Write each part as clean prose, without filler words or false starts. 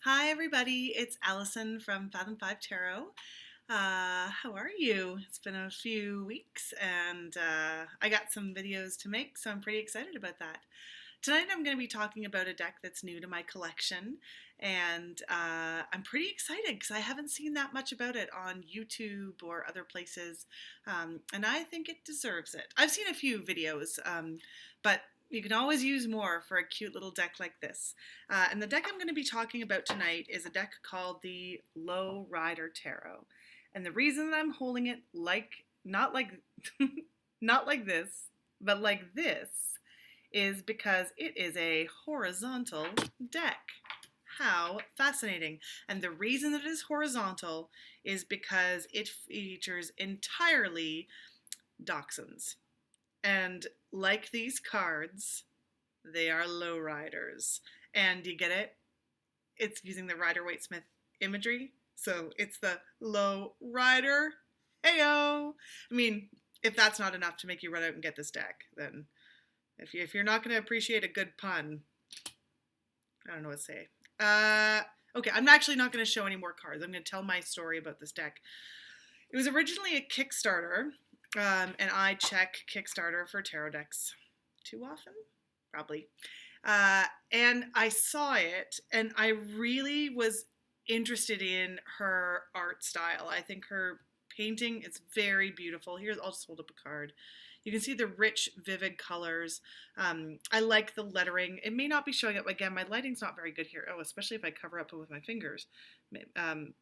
Hi everybody, it's Allison from Fathom 5 Tarot. How are you? It's been a few weeks and I got some videos to make, so I'm pretty excited about that. Tonight I'm going to be talking about a deck that's new to my collection, and I'm pretty excited because I haven't seen that much about it on YouTube or other places, and I think it deserves it. I've seen a few videos, but you can always use more for a cute little deck like this. And the deck I'm going to be talking about tonight is a deck called the Low Rider Tarot. And the reason that I'm holding it not like not like this, but like this, is because it is a horizontal deck. How fascinating. And the reason that it is horizontal is because it features entirely dachshunds. And like these cards, they are low riders. And you get it? It's using the Rider-Waite-Smith imagery. So it's the low rider. Heyo! I mean, if that's not enough to make you run out and get this deck, then if you're not going to appreciate a good pun, I don't know what to say. Okay, I'm actually not going to show any more cards. I'm going to tell my story about this deck. It was originally a Kickstarter, and I check Kickstarter for tarot decks too often, probably. And I saw it, and I really was interested in her art style. I think her painting is very beautiful. Here's, I'll just hold up a card. You can see the rich, vivid colors. I like the lettering. It may not be showing up. Again, my lighting's not very good here. Oh, especially if I cover up with my fingers.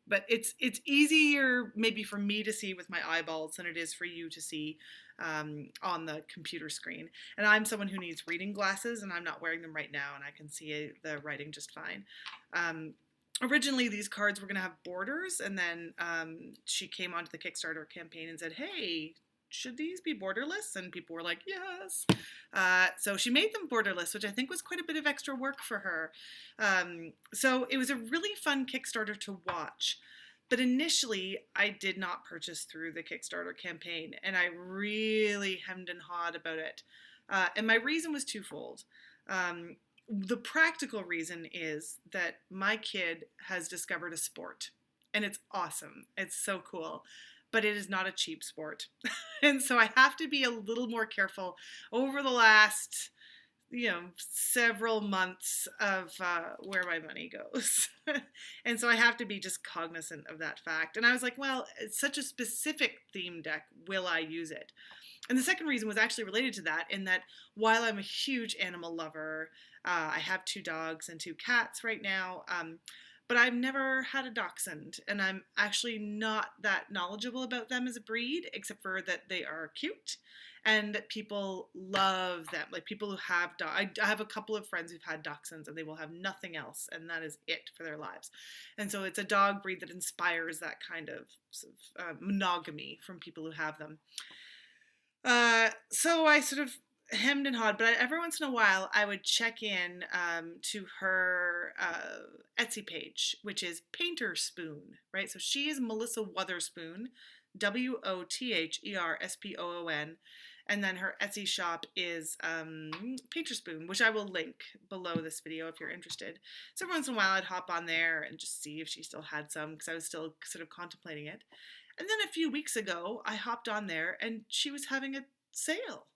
But it's easier maybe for me to see with my eyeballs than it is for you to see on the computer screen. And I'm someone who needs reading glasses, and I'm not wearing them right now, and I can see the writing just fine. Originally, these cards were going to have borders, and then she came onto the Kickstarter campaign and said, hey, should these be borderless? And people were like, yes. So she made them borderless, which I think was quite a bit of extra work for her. So it was a really fun Kickstarter to watch. But initially, I did not purchase through the Kickstarter campaign, and I really hemmed and hawed about it. And my reason was twofold. The practical reason is that my kid has discovered a sport, and it's awesome. It's so cool. But it is not a cheap sport. And so I have to be a little more careful over the last, several months of where my money goes. And so I have to be just cognizant of that fact. And I was like, well, it's such a specific theme deck. Will I use it? And the second reason was actually related to that, in that while I'm a huge animal lover, I have 2 dogs and 2 cats right now, but I've never had a dachshund, and I'm actually not that knowledgeable about them as a breed, except for that they are cute, and people love them. Like, people who have I have a couple of friends who've had dachshunds, and they will have nothing else, and that is it for their lives. And so it's a dog breed that inspires that kind of, monogamy from people who have them. So I sort of hemmed and hawed, but every once in a while I would check in to her Etsy page, which is Painter Spoon, right? So she is Melissa Wotherspoon, Wotherspoon, and then her Etsy shop is Painter Spoon, which I will link below this video if you're interested. So every once in a while I'd hop on there and just see if she still had some, because I was still sort of contemplating it. And then a few weeks ago, I hopped on there and she was having a sale.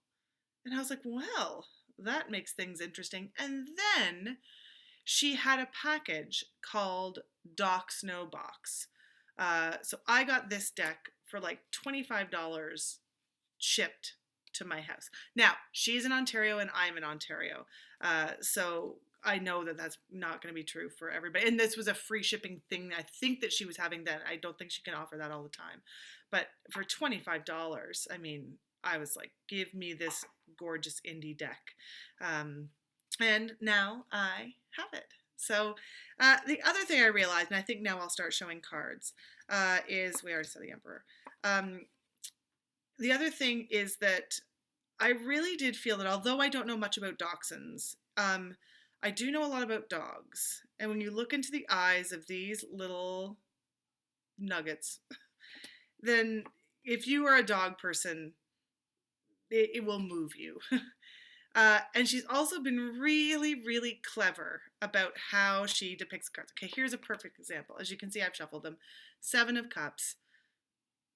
And I was like, well, that makes things interesting. And then she had a package called Dox No Box. So I got this deck for like $25 shipped to my house. Now, she's in Ontario and I'm in Ontario. So I know that that's not going to be true for everybody. And this was a free shipping thing. I think that she was having that. I don't think she can offer that all the time. But for $25, I mean, I was like, give me this gorgeous indie deck. And now I have it. So the other thing I realized, and I think now I'll start showing cards, is, we already saw the Emperor. The other thing is that I really did feel that although I don't know much about dachshunds, I do know a lot about dogs. And when you look into the eyes of these little nuggets, then if you are a dog person, it will move you. And she's also been really, really clever about how she depicts cards. Okay, here's a perfect example. As you can see, I've shuffled them. 7 of Cups.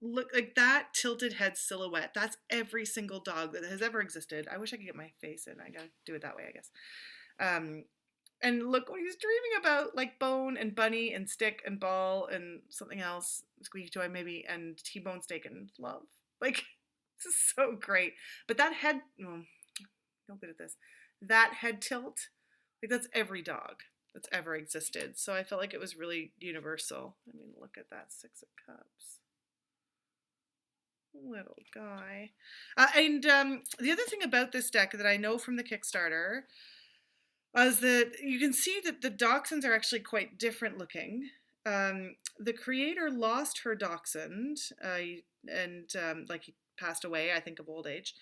Look, like that tilted head silhouette. That's every single dog that has ever existed. I wish I could get my face in. I gotta do it that way, I guess. And look what he's dreaming about, like Bone and Bunny and Stick and Ball and something else, Squeaky Toy maybe, and T-Bone Steak and Love. Like, this is so great. But that head, no good at this. That head tilt, like that's every dog that's ever existed. So I felt like it was really universal. I mean, look at that 6 of Cups. Little guy. And the other thing about this deck that I know from the Kickstarter is that you can see that the dachshunds are actually quite different looking. The creator lost her dachshund, and like he passed away, I think, of old age.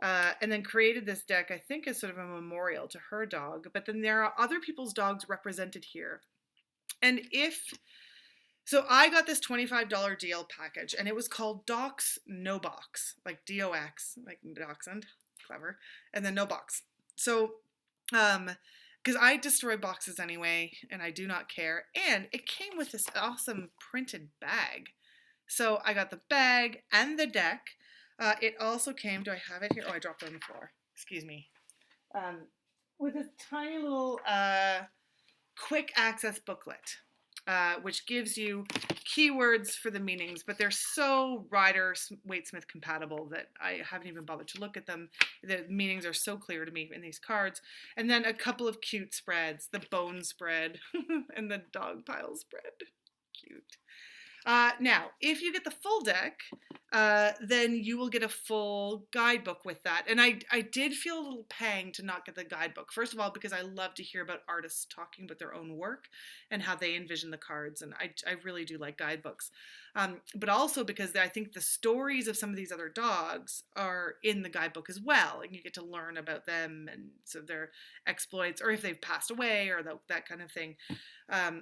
And then created this deck, I think, as sort of a memorial to her dog. But then there are other people's dogs represented here. And so I got this $25 deal package, and it was called Dox No Box, like DOX, like dachshund, clever, and then no box. So, because I destroy boxes anyway, and I do not care. And it came with this awesome printed bag. So I got the bag and the deck. It also came, do I have it here? Oh, I dropped it on the floor. Excuse me. With a tiny little quick access booklet, which gives you keywords for the meanings, but they're so Rider Waite-Smith compatible that I haven't even bothered to look at them. The meanings are so clear to me in these cards. And then a couple of cute spreads, the bone spread and the dog pile spread. Cute. Now, if you get the full deck, then you will get a full guidebook with that. And I did feel a little pang to not get the guidebook. First of all, because I love to hear about artists talking about their own work and how they envision the cards. And I really do like guidebooks. But also because I think the stories of some of these other dogs are in the guidebook as well. And you get to learn about them and so their exploits, or if they've passed away or that kind of thing.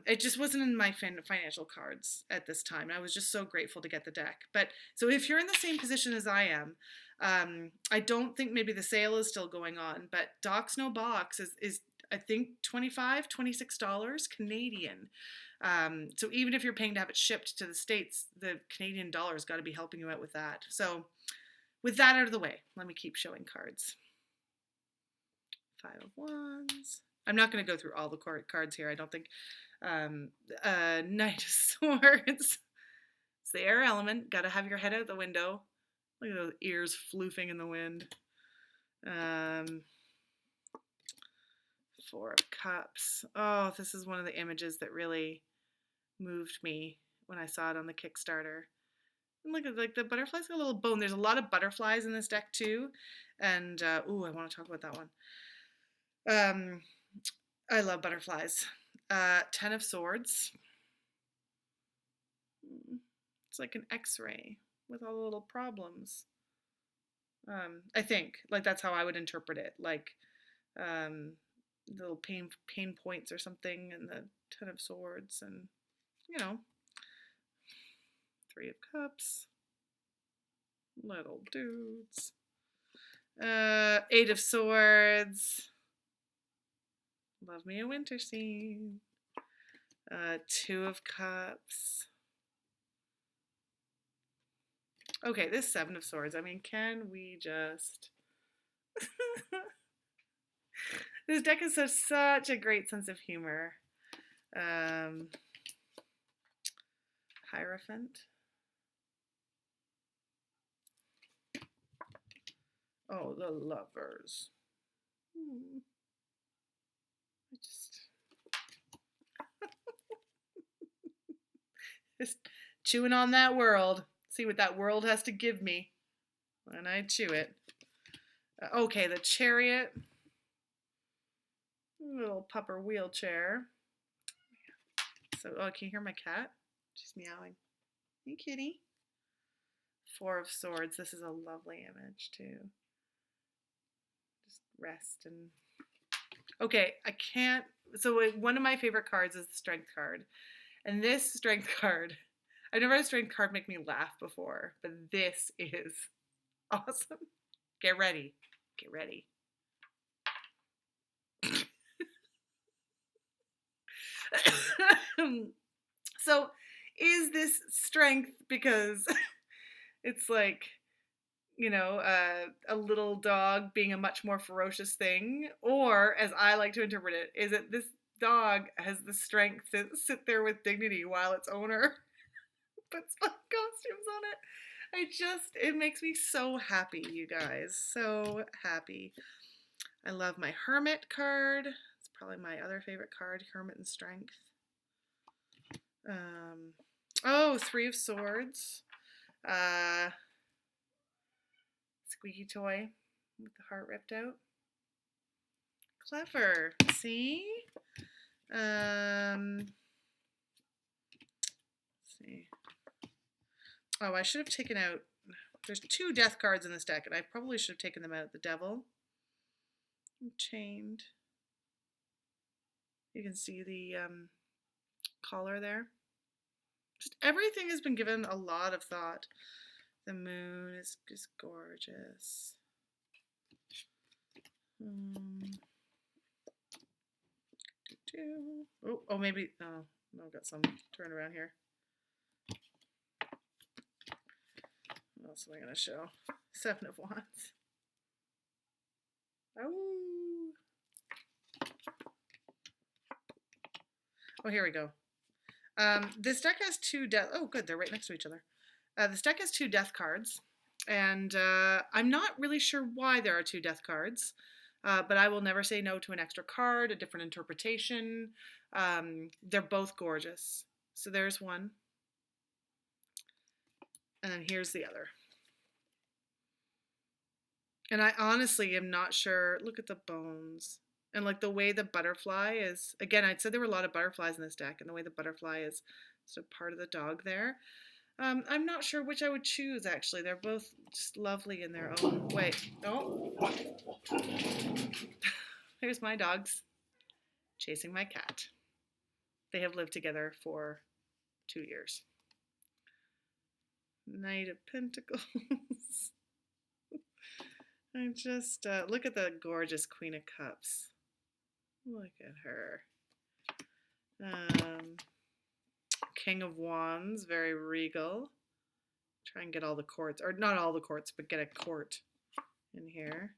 It just wasn't in my financial cards at this time. I was just so grateful to get the deck. But so if you're in the same position as I am, I don't think maybe the sale is still going on, but Dox No Box is I think $25, $26 Canadian. So even if you're paying to have it shipped to the States, the Canadian dollar's got to be helping you out with that. So with that out of the way, let me keep showing cards. 5 of Wands. I'm not going to go through all the cards here. I don't think. Knight of Swords. It's the air element. Got to have your head out the window. Look at those ears floofing in the wind. 4 of Cups. Oh, this is one of the images that really moved me when I saw it on the Kickstarter. And look at like the butterfly's got a little bone. There's a lot of butterflies in this deck too. And ooh, I want to talk about that one. I love butterflies. 10 of Swords. It's like an X-ray with all the little problems. I think like that's how I would interpret it. Like little pain points or something, and the 10 of Swords, and you know, 3 of Cups. Little dudes. 8 of Swords. Love me a winter scene. 2 of Cups. Okay, this 7 of Swords. I mean, can we just... This deck has such a great sense of humor. Hierophant. Oh, the Lovers. I just chewing on that world. See what that world has to give me. And I chew it. Okay, the Chariot. Little pupper wheelchair. So, oh, can you hear my cat? She's meowing. Hey, kitty. 4 of Swords. This is a lovely image, too. Just rest and... Okay, I can't... So one of my favorite cards is the Strength card. And this Strength card... I've never had a Strength card make me laugh before, but this is awesome. Get ready. Get ready. So is this strength because it's like, a little dog being a much more ferocious thing? Or, as I like to interpret it, is it this dog has the strength to sit there with dignity while its owner puts fun costumes on it? It makes me so happy, you guys. So happy. I love my Hermit card. It's probably my other favorite card, Hermit and Strength. Oh, Three of Swords. Squeaky toy with the heart ripped out. Clever. See? Let's see. Oh, I should have taken out... There's 2 death cards in this deck, and I probably should have taken them out. The Devil. Chained. You can see the collar there. Just everything has been given a lot of thought. The moon is just gorgeous. Oh, maybe. Oh, no, I've got some turn around here. What else am I going to show? 7 of Wands. Oh, here we go. This deck has 2 death. Oh, good. They're right next to each other. This deck has 2 death cards, and I'm not really sure why there are 2 death cards, but I will never say no to an extra card, a different interpretation. They're both gorgeous. So there's one, and then here's the other. And I honestly am not sure. Look at the bones. And like the way the butterfly is, again, I'd said there were a lot of butterflies in this deck, and the way the butterfly is sort of part of the dog there. I'm not sure which I would choose, actually. They're both just lovely in their own way. Oh. Here's my dogs chasing my cat. They have lived together for 2 years. Knight of Pentacles. I just, look at the gorgeous Queen of Cups. Look at her. King of Wands, very regal. Try and get all the courts, or not all the courts, but get a court in here.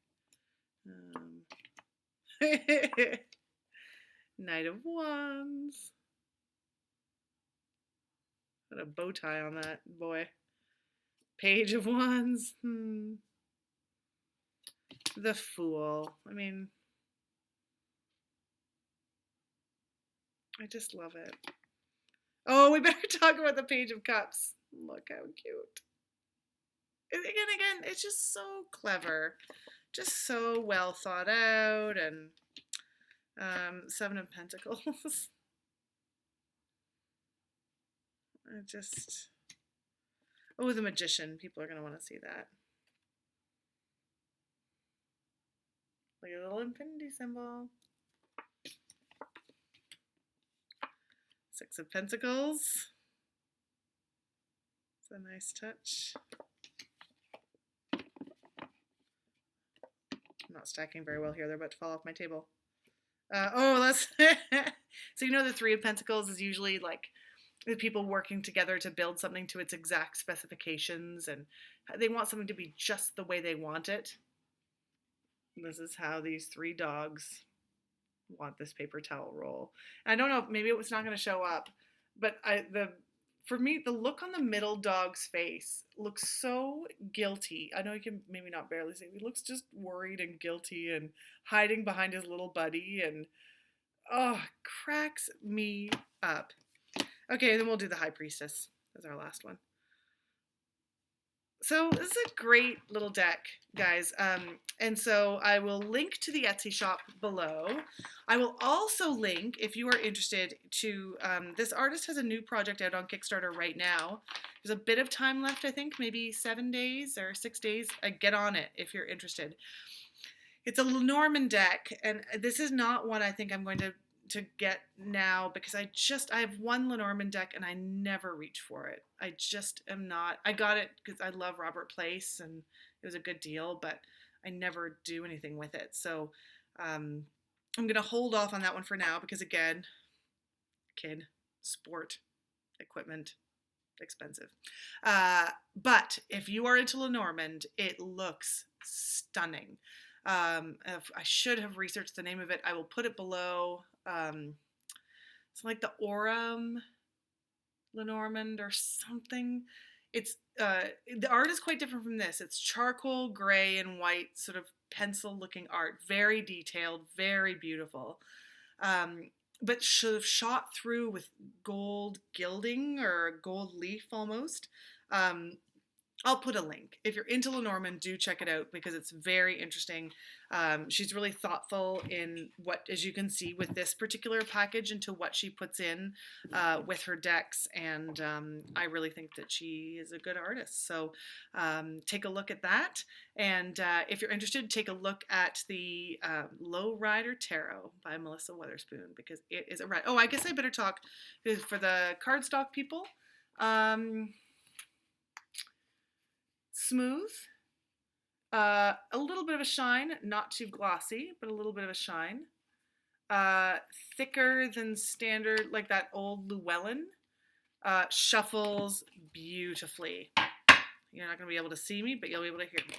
Knight of Wands. Put a bow tie on that boy. Page of Wands. The Fool. I mean, I just love it. Oh, we better talk about the Page of Cups. Look how cute. Again, it's just so clever. Just so well thought out. And 7 of Pentacles. Oh, the Magician. People are going to want to see that. Like a little infinity symbol. 6 of Pentacles. It's a nice touch. I'm not stacking very well here. They're about to fall off my table. Let's... So the 3 of Pentacles is usually like the people working together to build something to its exact specifications, and they want something to be just the way they want it. This is how these 3 dogs want this paper towel roll. And I don't know, maybe it was not going to show up, but for me, the look on the middle dog's face looks so guilty. I know you can maybe not barely see it. He looks just worried and guilty and hiding behind his little buddy, and cracks me up. Okay, then we'll do the High Priestess as our last one. So this is a great little deck, guys. And so I will link to the Etsy shop below. I will also link, if you are interested, to this artist has a new project out on Kickstarter right now. There's a bit of time left, I think, maybe 7 days or 6 days. Get on it if you're interested. It's a Lenormand deck, and this is not one I think I'm going to get now, because I have one Lenormand deck and I never reach for it. I just am not. I got it because I love Robert Place and it was a good deal, but I never do anything with it. So I'm going to hold off on that one for now, because again, kid sport equipment. Expensive. But if you are into Lenormand, it looks stunning. I should have researched the name of it. I will put it below. It's like the Aurum Lenormand or something. It's the art is quite different from this. It's charcoal, gray, and white, sort of pencil-looking art. Very detailed, very beautiful. But should have shot through with gold gilding or a gold leaf almost. I'll put a link. If you're into Lenormand, do check it out because it's very interesting. She's really thoughtful in what, as you can see with this particular package, into what she puts in with her decks, and I really think that she is a good artist. So take a look at that, and if you're interested, take a look at the Low Rider Tarot by Melissa Weatherspoon because it is a ride. Oh, I guess I better talk for the cardstock people. Smooth, a little bit of a shine, not too glossy, but a little bit of a shine. Thicker than standard, like that old Llewellyn. Shuffles beautifully. You're not going to be able to see me, but you'll be able to hear me.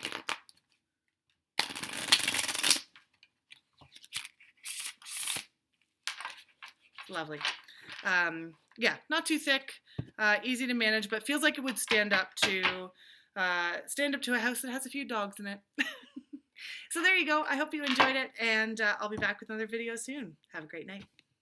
Lovely. Yeah, not too thick, easy to manage, but feels like it would stand up to a house that has a few dogs in it. So there you go. I hope you enjoyed it, and I'll be back with another video soon. Have a great night.